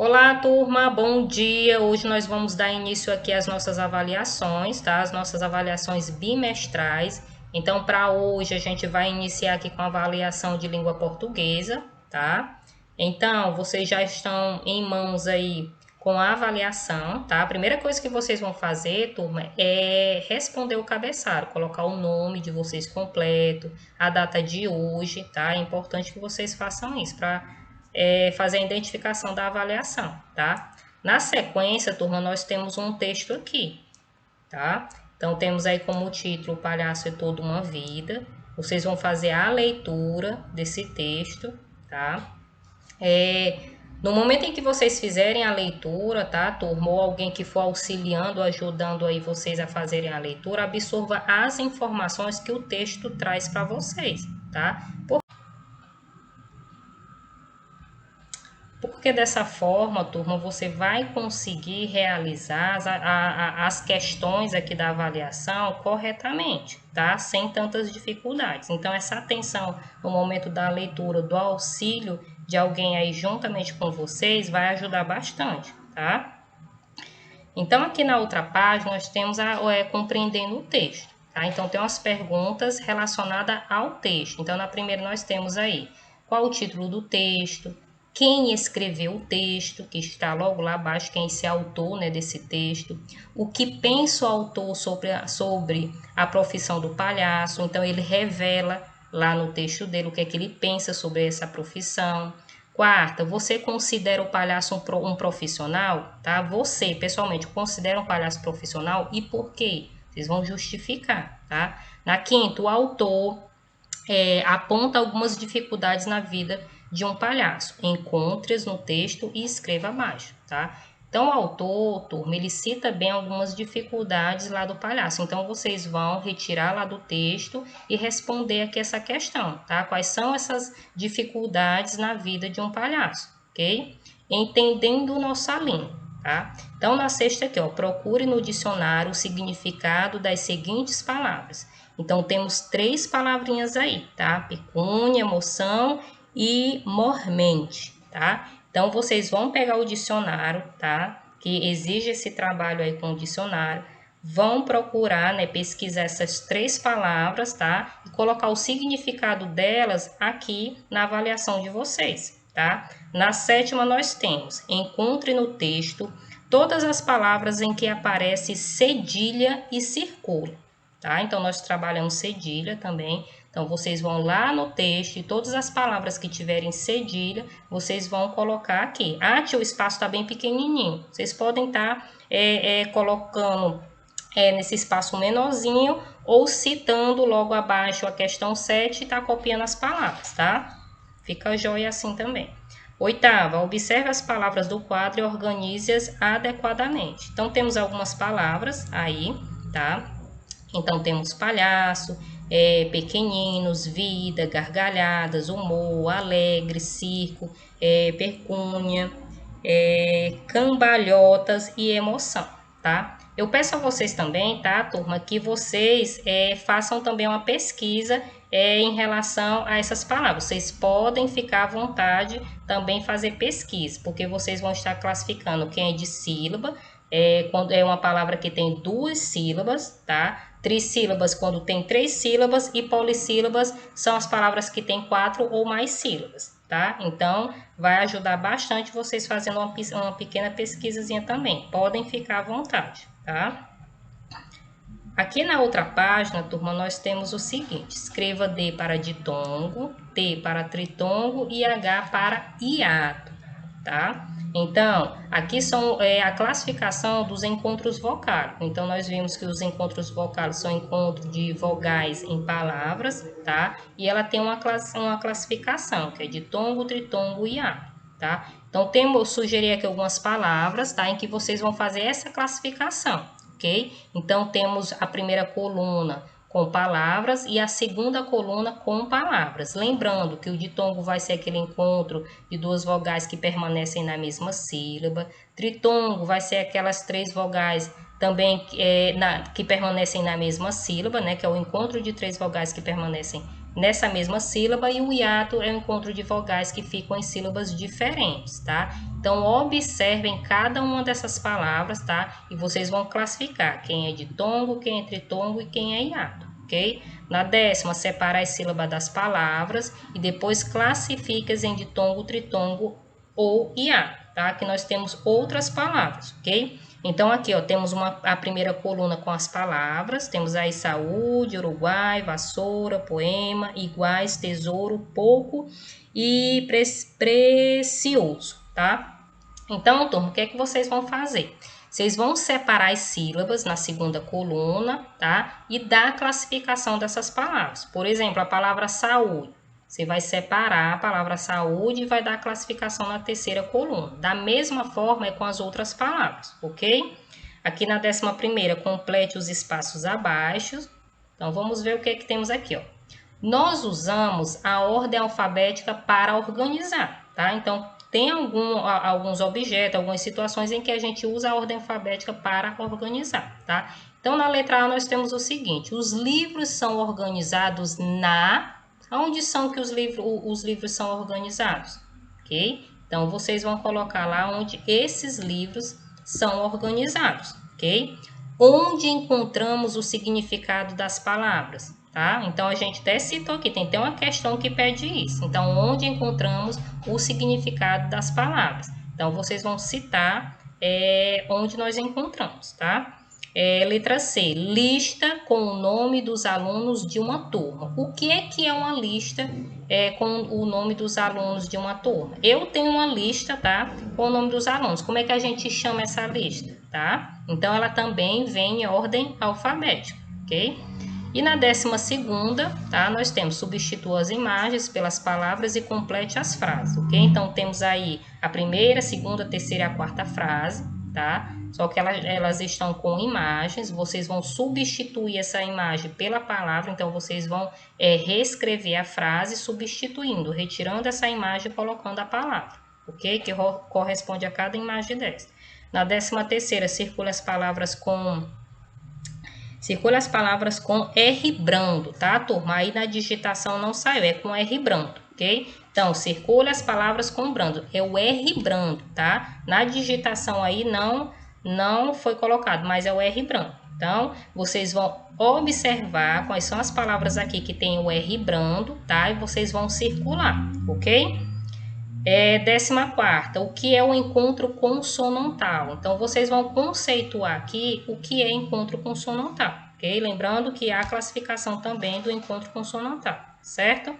Olá, turma, bom dia. Hoje nós vamos dar início aqui às nossas avaliações, tá? As nossas avaliações bimestrais. Então, para hoje a gente vai iniciar aqui com a avaliação de língua portuguesa, tá? Então, vocês já estão em mãos aí com a avaliação, tá? A primeira coisa que vocês vão fazer, turma, é responder o cabeçalho, colocar o nome de vocês completo, a data de hoje, tá? É importante que vocês façam isso para fazer a identificação da avaliação, tá? Na sequência, turma, nós temos um texto aqui, tá? Então, temos aí como título O Palhaço é Toda uma Vida. Vocês vão fazer a leitura desse texto, tá? No momento em que vocês fizerem a leitura, tá, turma, ou alguém que for auxiliando, ajudando aí vocês a fazerem a leitura, absorva as informações que o texto traz para vocês, tá? Porque dessa forma, turma, você vai conseguir realizar as questões aqui da avaliação corretamente, tá? Sem tantas dificuldades. Então, essa atenção no momento da leitura, do auxílio de alguém aí juntamente com vocês, vai ajudar bastante, tá? Então, aqui na outra página, nós temos compreendendo o texto, tá? Então, tem umas perguntas relacionadas ao texto. Então, na primeira nós temos aí, qual o título do texto? Quem escreveu o texto, que está logo lá abaixo, quem é esse autor, né, desse texto. O que pensa o autor sobre a profissão do palhaço. Então, ele revela lá no texto dele o que é que ele pensa sobre essa profissão. Quarta, você considera o palhaço um profissional? Tá? Você, pessoalmente, considera um palhaço profissional e por quê? Vocês vão justificar, tá? Na quinta, o autor aponta algumas dificuldades na vida de um palhaço. Encontre-as no texto e escreva abaixo, tá? Então, o autor, turma, ele cita bem algumas dificuldades lá do palhaço. Então, vocês vão retirar lá do texto e responder aqui essa questão, tá? Quais são essas dificuldades na vida de um palhaço, ok? Entendendo nossa língua, tá? Então, na sexta aqui, ó, procure no dicionário o significado das seguintes palavras. Então, temos 3 palavrinhas aí, tá? Pecúnia, emoção e mormente, tá? Então, vocês vão pegar o dicionário, tá? Que exige esse trabalho aí com o dicionário. Vão procurar, né, pesquisar essas 3 palavras, tá? E colocar o significado delas aqui na avaliação de vocês, tá? Na sétima, nós temos, encontre no texto todas as palavras em que aparece cedilha e circula, tá? Então, nós trabalhamos cedilha também. Então, vocês vão lá no texto e todas as palavras que tiverem cedilha, vocês vão colocar aqui. Ah, tia, o espaço está bem pequenininho. Vocês podem estar colocando nesse espaço menorzinho ou citando logo abaixo a questão 7 e tá copiando as palavras, tá? Fica jóia assim também. Oitava, observe as palavras do quadro e organize-as adequadamente. Então, temos algumas palavras aí, tá? Então, temos palhaço, pequeninos, vida, gargalhadas, humor, alegre, circo, pecúnia, cambalhotas e emoção, tá? Eu peço a vocês também, tá, turma, que vocês façam também uma pesquisa em relação a essas palavras. Vocês podem ficar à vontade também fazer pesquisa, porque vocês vão estar classificando quem é de sílaba, quando é uma palavra que tem 2 sílabas, tá? Trissílabas quando tem 3 sílabas e polissílabas são as palavras que têm 4 ou mais sílabas, tá? Então, vai ajudar bastante vocês fazendo uma pequena pesquisazinha também. Podem ficar à vontade, tá? Aqui na outra página, turma, nós temos o seguinte. Escreva D para ditongo, T para tritongo e H para hiato, tá? Então, aqui são a classificação dos encontros vocálicos. Então, nós vimos que os encontros vocálicos são encontros de vogais em palavras, tá? E ela tem uma classificação, que é ditongo, tritongo e hiato, tá? Então, sugerir aqui algumas palavras, tá? Em que vocês vão fazer essa classificação, ok? Então, temos a primeira coluna com palavras e a segunda coluna com palavras. Lembrando que o ditongo vai ser aquele encontro de 2 vogais que permanecem na mesma sílaba. Tritongo vai ser aquelas 3 vogais também que permanecem na mesma sílaba, né? Que é o encontro de 3 vogais que permanecem nessa mesma sílaba, e o hiato é o encontro de vogais que ficam em sílabas diferentes, tá? Então, observem cada uma dessas palavras, tá? E vocês vão classificar quem é ditongo, quem é tritongo e quem é hiato, ok? Na 10ª, separa as sílabas das palavras e depois classifica em ditongo, tritongo ou hiato, tá? Que nós temos outras palavras, ok? Então, aqui, ó, temos a primeira coluna com as palavras, temos aí saúde, Uruguai, vassoura, poema, iguais, tesouro, pouco e precioso, tá? Então, turma, o que é que vocês vão fazer? Vocês vão separar as sílabas na segunda coluna, tá? E dar a classificação dessas palavras. Por exemplo, a palavra saúde. Você vai separar a palavra saúde e vai dar a classificação na terceira coluna. Da mesma forma é com as outras palavras, ok? Aqui na 11ª, complete os espaços abaixo. Então, vamos ver o que é que temos aqui, ó. Nós usamos a ordem alfabética para organizar, tá? Então, tem alguns objetos, algumas situações em que a gente usa a ordem alfabética para organizar, tá? Então, na letra A, nós temos o seguinte: os livros são organizados na... Onde são que os livros são organizados? Ok? Então, vocês vão colocar lá onde esses livros são organizados, ok? Onde encontramos o significado das palavras, tá? Então, a gente até citou aqui, tem até uma questão que pede isso. Então, onde encontramos o significado das palavras? Então, vocês vão citar onde nós encontramos, tá? Letra C, lista com o nome dos alunos de uma turma. O que é uma lista com o nome dos alunos de uma turma? Eu tenho uma lista, tá? Com o nome dos alunos. Como é que a gente chama essa lista, tá? Então, ela também vem em ordem alfabética, ok? E na 12ª, tá? Nós temos substitua as imagens pelas palavras e complete as frases, ok? Então, temos aí a primeira, segunda, terceira e a quarta frase, tá? Só que elas estão com imagens, vocês vão substituir essa imagem pela palavra, então vocês vão reescrever a frase substituindo, retirando essa imagem e colocando a palavra, ok? Que corresponde a cada imagem dessa. Na 13ª, circula as palavras com R brando, tá, turma? Aí na digitação não saiu, é com R brando, ok? Então, circula as palavras com brando, é o R brando, tá? Na digitação aí não foi colocado, mas é o R brando. Então, vocês vão observar quais são as palavras aqui que tem o R brando, tá? E vocês vão circular, ok? 14ª, o que é o encontro consonantal? Então, vocês vão conceituar aqui o que é encontro consonantal, ok? Lembrando que há classificação também do encontro consonantal, certo?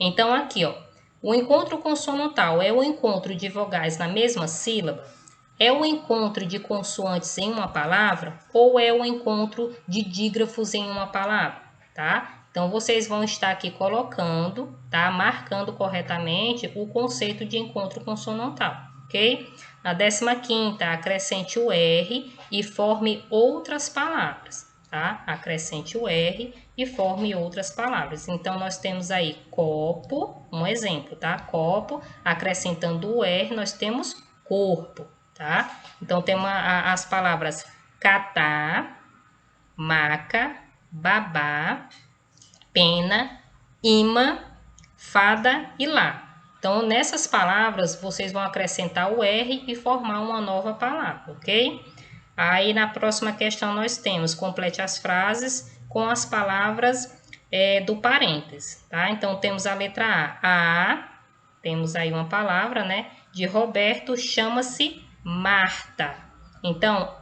Então, aqui, ó, o encontro consonantal é o encontro de vogais na mesma sílaba? É o encontro de consoantes em uma palavra ou é o encontro de dígrafos em uma palavra, tá? Então, vocês vão estar aqui colocando, tá? Marcando corretamente o conceito de encontro consonantal, ok? Na 15ª, acrescente o R e forme outras palavras, tá? Acrescente o R e forme outras palavras. Então, nós temos aí copo, um exemplo, tá? Copo, acrescentando o R, nós temos corpo, tá? Então, temos as palavras catar, maca, babá, pena, imã, fada e lá. Então, nessas palavras, vocês vão acrescentar o R e formar uma nova palavra, ok? Aí, na próxima questão, nós temos, complete as frases com as palavras do parênteses, tá? Então, temos a letra A, temos aí uma palavra, né? De Roberto, chama-se Marta. Então,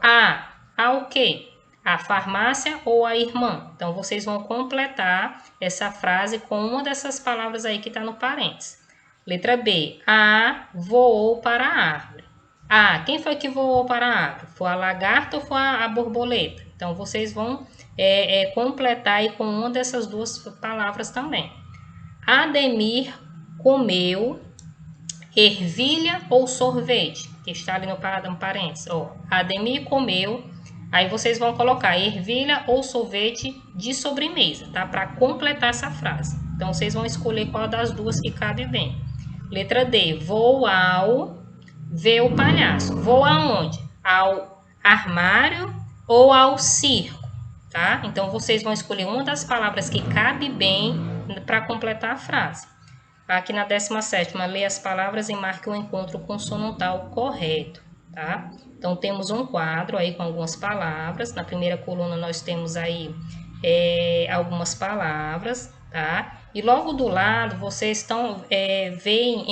o quê? A farmácia ou a irmã? Então, vocês vão completar essa frase com uma dessas palavras aí que está no parênteses. Letra B. A voou para a árvore. Quem foi que voou para a árvore? Foi a lagarta ou foi a borboleta? Então, vocês vão completar aí com uma dessas duas palavras também. Ademir comeu ervilha ou sorvete? Que está ali no parênteses. Ademir comeu. Aí vocês vão colocar ervilha ou sorvete de sobremesa, tá? Para completar essa frase. Então, vocês vão escolher qual das duas que cabe bem. Letra D. Vou ver o palhaço. Vou aonde? Ao armário ou ao circo, tá? Então, vocês vão escolher uma das palavras que cabe bem para completar a frase. Aqui na 17ª, lê as palavras e marque o encontro consonantal correto, tá? Então, temos um quadro aí com algumas palavras. Na primeira coluna, nós temos aí algumas palavras, tá? E logo do lado, vocês veem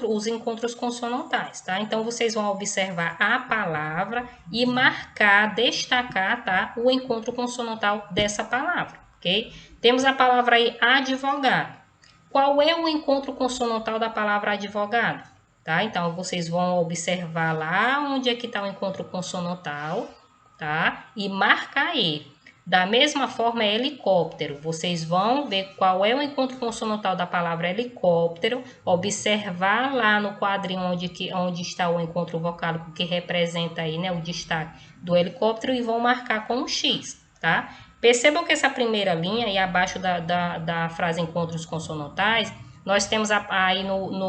os encontros consonantais, tá? Então, vocês vão observar a palavra e marcar, destacar, tá? O encontro consonantal dessa palavra, ok? Temos a palavra aí, advogado. Qual é o encontro consonantal da palavra advogado? Tá? Então, vocês vão observar lá onde é que está o encontro consonantal, tá? E marcar ele. Da mesma forma, é helicóptero. Vocês vão ver qual é o encontro consonantal da palavra helicóptero, observar lá no quadrinho onde está o encontro vocálico que representa aí, né, o destaque do helicóptero e vão marcar com um X, tá? Percebam que essa primeira linha e abaixo da frase encontros consonantais, nós temos aí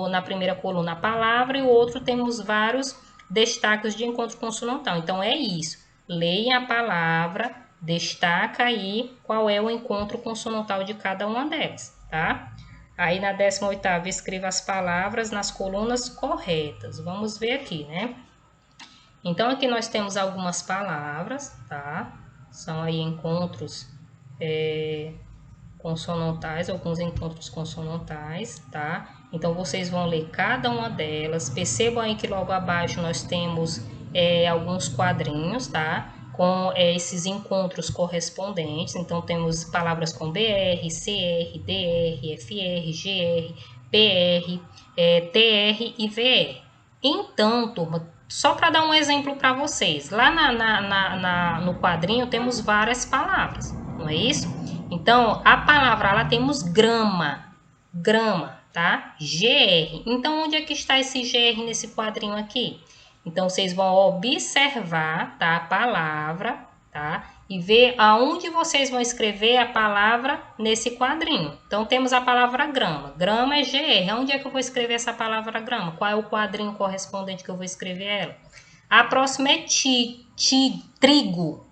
na primeira coluna a palavra e o outro temos vários destaques de encontro consonantal. Então, é isso. Leia a palavra, destaca aí qual é o encontro consonantal de cada uma delas, tá? Aí na 18ª, escreva as palavras nas colunas corretas. Vamos ver aqui, né? Então, aqui nós temos algumas palavras, tá? São aí encontros consonantais, alguns encontros consonantais, tá? Então, vocês vão ler cada uma delas. Percebam aí que logo abaixo nós temos alguns quadrinhos, tá? Com esses encontros correspondentes. Então, temos palavras com BR, CR, DR, FR, GR, PR, TR e VR. Então, turma, só para dar um exemplo para vocês, lá no quadrinho temos várias palavras, não é isso? Então, a palavra lá temos grama, tá? GR. Então, onde é que está esse GR nesse quadrinho aqui? Então, vocês vão observar, tá, a palavra, tá? E ver aonde vocês vão escrever a palavra nesse quadrinho. Então, temos a palavra grama. Grama é GR. Onde é que eu vou escrever essa palavra grama? Qual é o quadrinho correspondente que eu vou escrever ela? A próxima é trigo.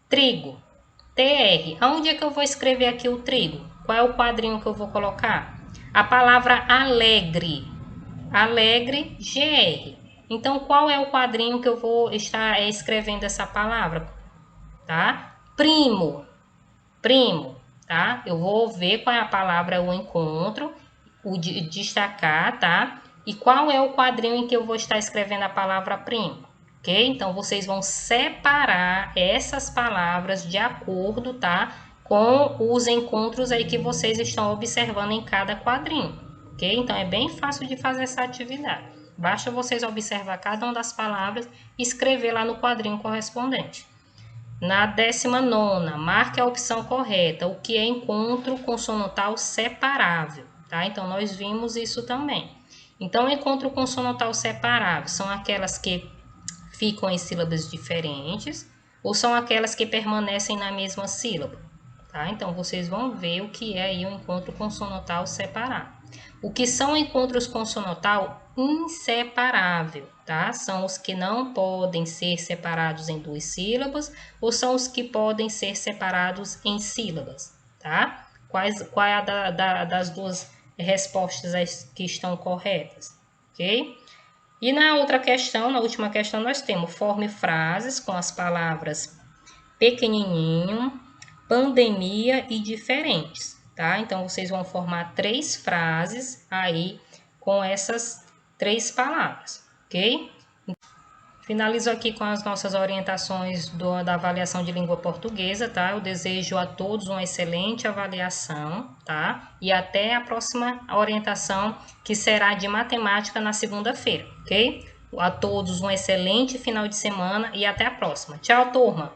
Trigo. TR. Aonde é que eu vou escrever aqui o trigo? Qual é o quadrinho que eu vou colocar? A palavra alegre. Alegre, GR. Então, qual é o quadrinho que eu vou estar escrevendo essa palavra? Tá? Primo, tá? Eu vou ver qual é a palavra, o encontro, o destacar, tá? E qual é o quadrinho em que eu vou estar escrevendo a palavra primo, ok? Então, vocês vão separar essas palavras de acordo, tá? Com os encontros aí que vocês estão observando em cada quadrinho, ok? Então, é bem fácil de fazer essa atividade. Basta vocês observar cada uma das palavras e escrever lá no quadrinho correspondente. Na 19ª, marque a opção correta, o que é encontro consonantal separável, tá? Então, nós vimos isso também. Então, encontro consonantal separável são aquelas que ficam em sílabas diferentes ou são aquelas que permanecem na mesma sílaba, tá? Então, vocês vão ver o que é aí o encontro consonantal separável. O que são encontros consonantal inseparável, tá? São os que não podem ser separados em duas sílabas ou são os que podem ser separados em sílabas, tá? Qual é a das duas respostas que estão corretas, ok? E na outra questão, na última questão, nós temos forme frases com as palavras pequenininho, pandemia e diferentes, tá? Então, vocês vão formar 3 frases aí com essas 3 palavras, ok? Finalizo aqui com as nossas orientações da avaliação de língua portuguesa, tá? Eu desejo a todos uma excelente avaliação, tá? E até a próxima orientação, que será de matemática na segunda-feira, ok? A todos um excelente final de semana e até a próxima. Tchau, turma!